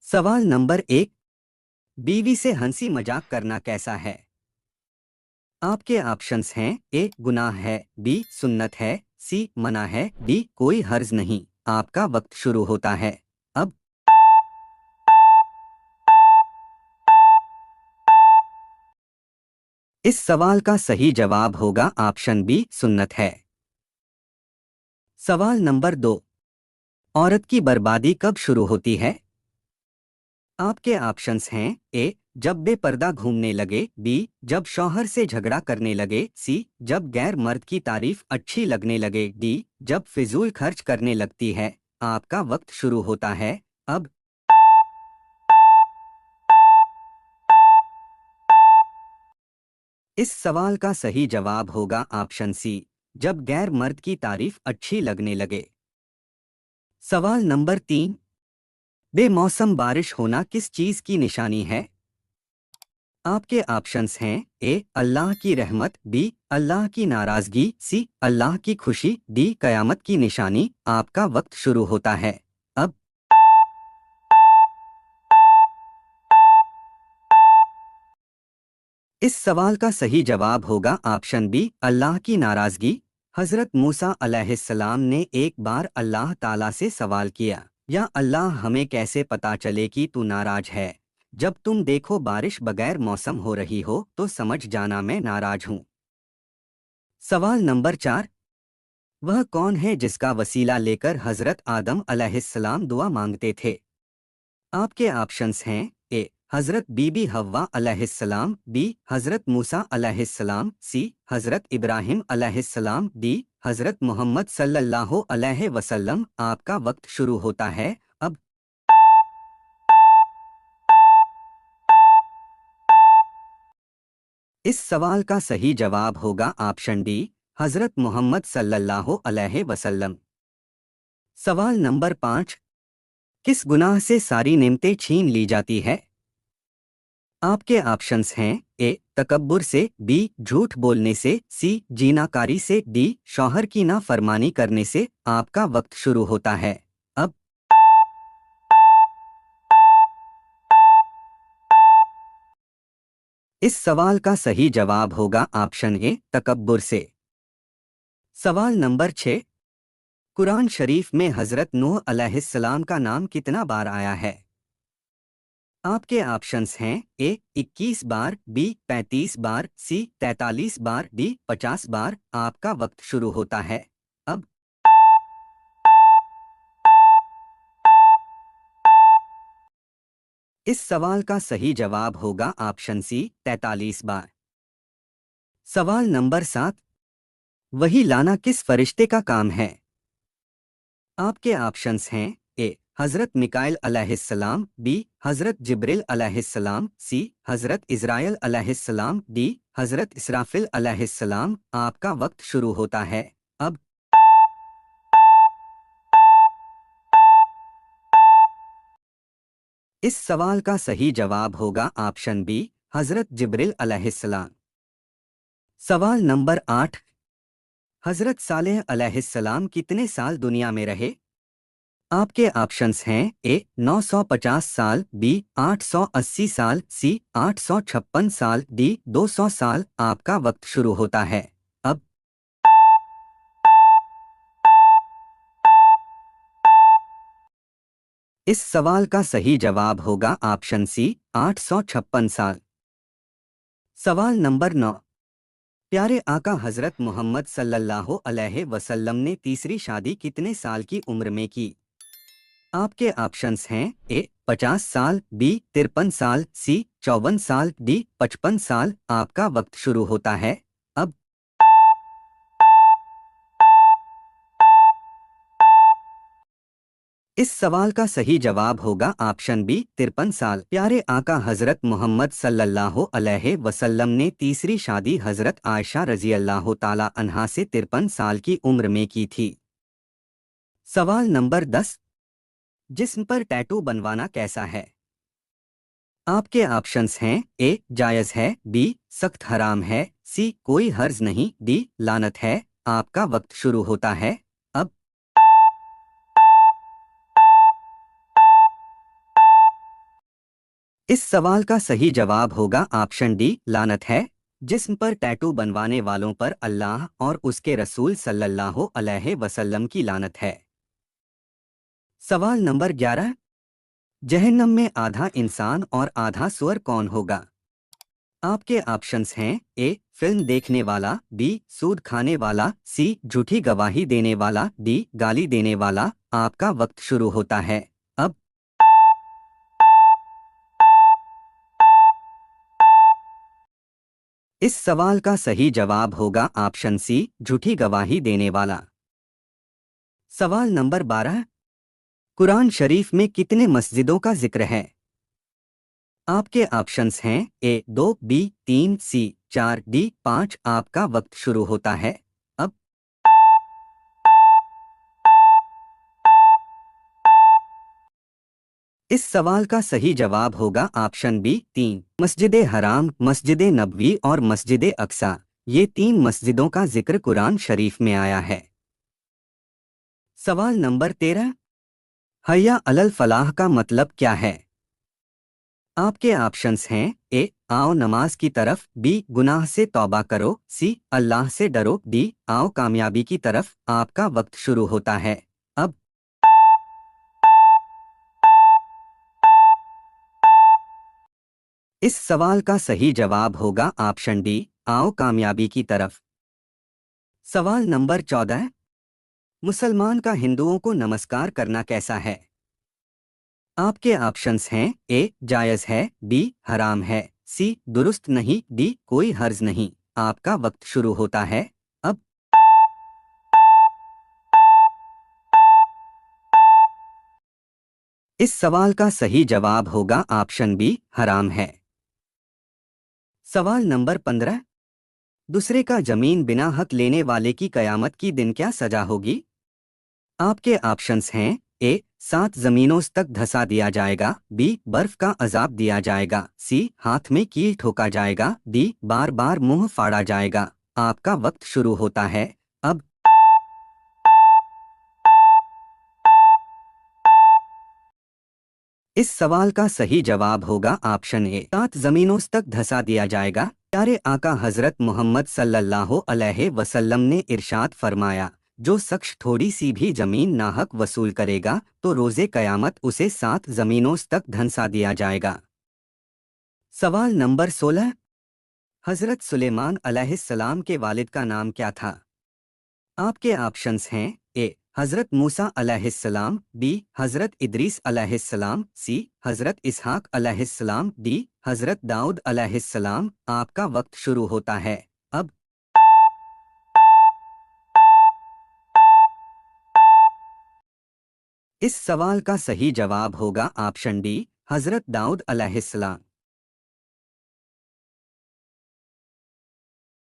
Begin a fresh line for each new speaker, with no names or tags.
सवाल नंबर 1। बीवी से हंसी मजाक करना कैसा है? आपके ऑप्शंस हैं ए गुनाह है, बी सुन्नत है, सी मना है, डी कोई हर्ज नहीं। आपका वक्त शुरू होता है अब। इस सवाल का सही जवाब होगा ऑप्शन बी सुन्नत है। सवाल नंबर 2। औरत की बर्बादी कब शुरू होती है? आपके ऑप्शंस हैं ए जब बेपर्दा घूमने लगे, बी जब शौहर से झगड़ा करने लगे, सी जब गैर मर्द की तारीफ अच्छी लगने लगे, डी जब फिजूल खर्च करने लगती है। आपका वक्त शुरू होता है अब। इस सवाल का सही जवाब होगा ऑप्शन सी जब गैर मर्द की तारीफ अच्छी लगने लगे। सवाल नंबर 3। बेमौसम बारिश होना किस चीज की निशानी है? आपके ऑप्शंस हैं ए अल्लाह की रहमत, बी अल्लाह की नाराजगी, सी अल्लाह की खुशी, डी कयामत की निशानी। आपका वक्त शुरू होता है अब। इस सवाल का सही जवाब होगा ऑप्शन बी अल्लाह की नाराजगी। हजरत मूसा अलैहिस्सलाम ने एक बार अल्लाह ताला से सवाल किया, या अल्लाह हमें कैसे पता चले कि तू नाराज है? जब तुम देखो बारिश बगैर मौसम हो रही हो तो समझ जाना मैं नाराज हूँ। सवाल नंबर 4। वह कौन है जिसका वसीला लेकर हजरत आदम अलैहिस्सलाम दुआ मांगते थे? आपके ऑप्शंस हैं ए हजरत बीबी हव्वा अलैहिस्सलाम, बी हजरत मूसा अलैहिस्सलाम, सी हजरत इब्राहिम अलैहिस्सलाम, डी हजरत मोहम्मद सल्लल्लाहु अलैहि वसल्लम। आपका वक्त शुरू होता है अब। इस सवाल का सही जवाब होगा ऑप्शन डी हजरत मोहम्मद सल्लल्लाहु अलैहि वसल्लम। सवाल नंबर 5। किस गुनाह से सारी नेमतें छीन ली जाती है? आपके ऑप्शंस हैं ए तकब्बुर से, बी झूठ बोलने से, सी जीनाकारी से, डी शौहर की नाफरमानी करने से। आपका वक्त शुरू होता है अब। इस सवाल का सही जवाब होगा ऑप्शन ए तकब्बुर से। सवाल नंबर 6। कुरान शरीफ में हजरत नूह अलैहिस्सलाम का नाम कितना बार आया है? आपके ऑप्शंस हैं ए 21 बार, बी 35 बार, सी 43 बार, डी 50 बार। आपका वक्त शुरू होता है अब। इस सवाल का सही जवाब होगा ऑप्शन सी 43 बार। सवाल नंबर 7। वही लाना किस फरिश्ते का काम है? आपके ऑप्शंस हैं ए हजरत मिकाइल अलैहिस्सलाम, बी हजरत जिब्रिल अलैहिस्सलाम, सी हजरत इज़राइल अलैहिस्सलाम, डी हजरत इसराफिल अलैहिस्सलाम। आपका वक्त शुरू होता है अब। इस सवाल का सही जवाब होगा ऑप्शन बी हजरत जिब्रिल अलैहिस्सलाम। सवाल नंबर 8। हजरत सालेह अलैहिस्सलाम कितने साल दुनिया में रहे? आपके ऑप्शंस हैं ए 950 साल, बी 880 साल, सी 856 साल, डी 200 साल। आपका वक्त शुरू होता है अब। इस सवाल का सही जवाब होगा ऑप्शन सी 856 साल। सवाल नंबर 9। प्यारे आका हजरत मोहम्मद सल्लल्लाहु अलैहि वसल्लम ने तीसरी शादी कितने साल की उम्र में की? आपके ऑप्शंस हैं ए 50 साल, बी 53 साल, सी 54 साल, डी 55 साल। आपका वक्त शुरू होता है अब। इस सवाल का सही जवाब होगा ऑप्शन बी 53 साल। प्यारे आका हजरत मोहम्मद सल्लल्लाहु अलैहि वसल्लम ने तीसरी शादी हजरत आयशा रजी अल्लाह ताला अन्हा से 53 साल की उम्र में की थी। सवाल नंबर 10। जिस्म पर टैटू बनवाना कैसा है? आपके ऑप्शंस हैं ए जायज़ है, बी सख्त हराम है, सी कोई हर्ज नहीं, डी लानत है। आपका वक्त शुरू होता है अब। इस सवाल का सही जवाब होगा ऑप्शन डी लानत है। जिस्म पर टैटू बनवाने वालों पर अल्लाह और उसके रसूल सल्लल्लाहु अलैहि वसल्लम की लानत है। सवाल नंबर 11। जहन्नम में आधा इंसान और आधा सुअर कौन होगा? आपके ऑप्शंस हैं ए फिल्म देखने वाला, बी सूद खाने वाला, सी झूठी गवाही देने वाला, डी गाली देने वाला। आपका वक्त शुरू होता है अब। इस सवाल का सही जवाब होगा ऑप्शन सी झूठी गवाही देने वाला। सवाल नंबर 12। कुरान शरीफ में कितने मस्जिदों का जिक्र है? आपके ऑप्शंस हैं ए 2, बी 3, सी 4, डी 5। आपका वक्त शुरू होता है अब। इस सवाल का सही जवाब होगा ऑप्शन बी 3 मस्जिद हराम, मस्जिद नबवी और मस्जिद अक्सा। ये 3 मस्जिदों का जिक्र कुरान शरीफ में आया है। सवाल नंबर 13। हय्या अलल फलाह का मतलब क्या है? आपके ऑप्शंस हैं ए आओ नमाज की तरफ, बी गुनाह से तौबा करो, सी अल्लाह से डरो, डी आओ कामयाबी की तरफ। आपका वक्त शुरू होता है अब। इस सवाल का सही जवाब होगा ऑप्शन डी आओ कामयाबी की तरफ। सवाल नंबर 14। मुसलमान का हिंदुओं को नमस्कार करना कैसा है? आपके ऑप्शंस हैं ए जायज़ है, बी हराम है, सी दुरुस्त नहीं, डी कोई हर्ज नहीं। आपका वक्त शुरू होता है अब। इस सवाल का सही जवाब होगा ऑप्शन बी हराम है। सवाल नंबर 15। दूसरे का जमीन बिना हक लेने वाले की कयामत की दिन क्या सजा होगी? आपके ऑप्शंस हैं ए 7 जमीनों तक धंसा दिया जाएगा, बी बर्फ का अजाब दिया जाएगा, सी हाथ में कील ठोका जाएगा, डी बार बार मुंह फाड़ा जाएगा। आपका वक्त शुरू होता है अब। इस सवाल का सही जवाब होगा ऑप्शन ए 7 जमीनों तक धंसा दिया जाएगा। प्यारे आका हजरत मोहम्मद सल्लल्लाहु अलैहि वसल्लम ने इरशाद फरमाया, जो शख्स थोड़ी सी भी जमीन नाहक वसूल करेगा तो रोजे कयामत उसे 7 जमीनों तक धंसा दिया जाएगा। सवाल नंबर 16। हजरत सुलेमान अलैहिस्सलाम के वालिद का नाम क्या था? आपके ऑप्शंस हैं ए हजरत मूसा अलैहिस्सलाम, बी हजरत इदरीस अलैहिस्सलाम, सी हजरत इसहाक अलैहिस्सलाम, डी हजरत दाऊद अलैहिस्सलाम। आपका वक्त शुरू होता है अब। इस सवाल का सही जवाब होगा ऑप्शन डी हजरत दाऊद अलैहिस्सलाम।